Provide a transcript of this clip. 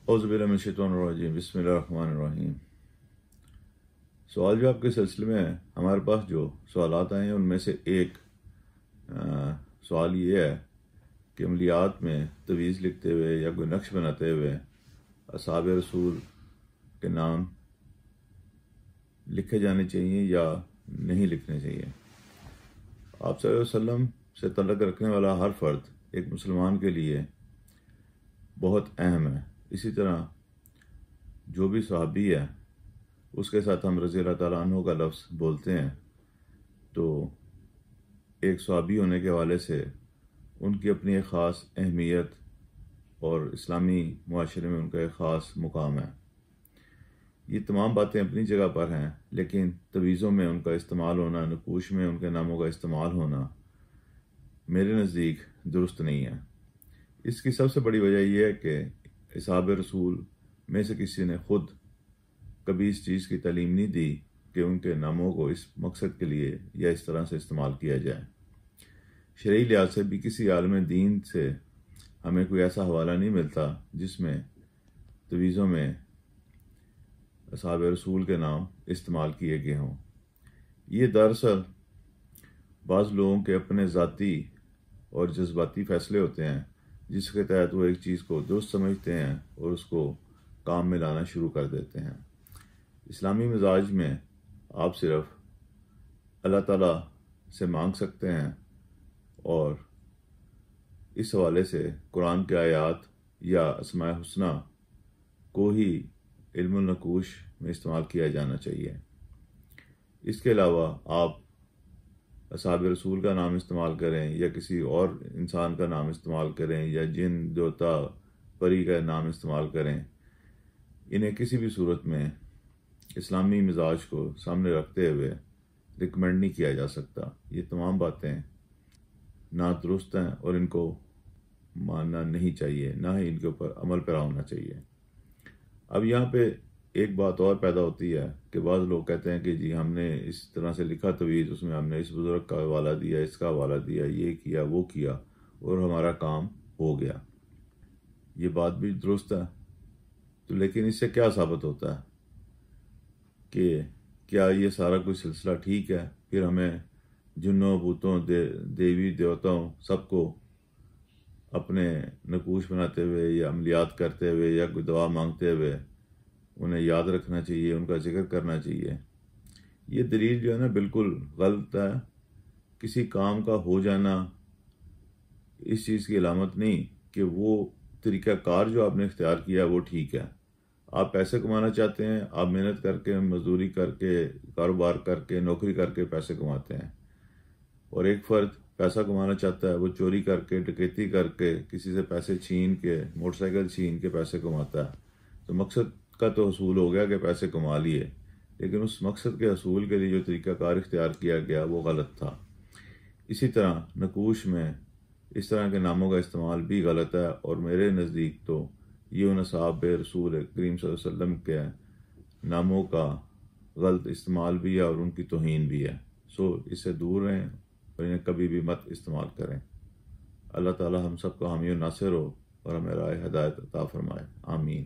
اعوذ باللہ من الشیطان الرجیم، بسم اللہ الرحمن الرحیم۔ سوال جواب کے سلسلے میں ہمارے پاس جو سوالات آئے ہیں ان میں سے ایک سوال یہ ہے کہ عملیات میں تویز لکھتے ہوئے یا کوئی نقش بناتے ہوئے اصحاب رسول کے نام لکھے جانے چاہیے یا نہیں لکھنے چاہیے۔ آپ صلی اللہ علیہ وسلم سے تعلق رکھنے والا ہر فرد ایک مسلمان کے لیے بہت اہم ہے۔ اسی طرح جو بھی صحابی ہے اس کے ساتھ ہم رضی اللہ تعالیٰ عنہ کا لفظ بولتے ہیں تو ایک صحابی ہونے کے حوالے سے ان کی اپنی ایک خاص اہمیت اور اسلامی معاشرے میں ان کا ایک خاص مقام ہے۔ یہ تمام باتیں اپنی جگہ پر ہیں، لیکن تویزوں میں ان کا استعمال ہونا، نقوش میں ان کے ناموں کا استعمال ہونا میرے نزدیک درست نہیں ہے۔ اس کی سب سے بڑی وجہ یہ ہے کہ اصحاب رسول میں سے کسی نے خود کبھی اس چیز کی تعلیم نہیں دی کہ ان کے ناموں کو اس مقصد کے لیے یا اس طرح سے استعمال کیا جائے۔ شرعی لحاظ سے بھی کسی عالم دین سے ہمیں کوئی ایسا حوالہ نہیں ملتا جس میں تویزوں میں اصحاب رسول کے نام استعمال کیے گئے ہوں۔ یہ دراصل بعض لوگوں کے اپنے ذاتی اور جذباتی فیصلے ہوتے ہیں جس کے تحت وہ ایک چیز کو درست سمجھتے ہیں اور اس کو کام میں لانا شروع کر دیتے ہیں۔ اسلامی مزاج میں آپ صرف اللہ تعالیٰ سے مانگ سکتے ہیں اور اس حوالے سے قرآن کے آیات یا اسماء الحسنہ کو ہی علم النقوش میں استعمال کیا جانا چاہیے۔ اس کے علاوہ آپ اصحاب رسول کا نام استعمال کریں یا کسی اور انسان کا نام استعمال کریں یا جن دیوتا پری کا نام استعمال کریں، انہیں کسی بھی صورت میں اسلامی مزاج کو سامنے رکھتے ہوئے ریکمینڈ نہیں کیا جا سکتا۔ یہ تمام باتیں نادرست ہیں اور ان کو ماننا نہیں چاہیے، نہ ہی ان کے اوپر عمل پیرا ہونا چاہیے۔ اب یہاں پہ ایک بات اور پیدا ہوتی ہے کہ بعض لوگ کہتے ہیں کہ جی ہم نے اس طرح سے لکھا تویز، اس میں ہم نے اس بزرگ کا حوالہ دیا، اس کا حوالہ دیا، یہ کیا وہ کیا اور ہمارا کام ہو گیا۔ یہ بات بھی درست ہے، تو لیکن اس سے کیا ثابت ہوتا ہے کہ کیا یہ سارا کوئی سلسلہ ٹھیک ہے؟ پھر ہمیں جنوں، بھوتوں، دیوی دیوتاؤں سب کو اپنے نقوش بناتے ہوئے یا عملیات کرتے ہوئے یا کوئی دعا مانگتے ہوئے انہیں یاد رکھنا چاہیے، ان کا ذکر کرنا چاہیے؟ یہ دلیل جو ہے نا بالکل غلط ہے۔ کسی کام کا ہو جانا اس چیز کی علامت نہیں کہ وہ طریقہ کار جو آپ نے اختیار کیا وہ ٹھیک ہے۔ آپ پیسے کمانا چاہتے ہیں، آپ محنت کر کے، مزدوری کر کے، کاروبار کر کے، نوکری کر کے پیسے کماتے ہیں، اور ایک فرد پیسہ کمانا چاہتا ہے، وہ چوری کر کے، ڈکیتی کر کے، کسی سے پیسے چھین کے، موٹر سائیکل چھین کے پیسے کماتا ہے۔ تو مقصد کا تو حصول ہو گیا کہ پیسے کما لیے، لیکن اس مقصد کے حصول کے لیے جو طریقہ کار اختیار کیا گیا وہ غلط تھا۔ اسی طرح نقوش میں اس طرح کے ناموں کا استعمال بھی غلط ہے، اور میرے نزدیک تو یہ ان اصحاب رسول کریم صلی اللہ علیہ وسلم کے ناموں کا غلط استعمال بھی ہے اور ان کی توہین بھی ہے۔ سو اس سے دور رہیں اور انہیں کبھی بھی مت استعمال کریں۔ اللہ تعالی ہم سب کو حامی و ناصر ہو اور ہمیں راہ ہدایت عطا فرمائے، آمین۔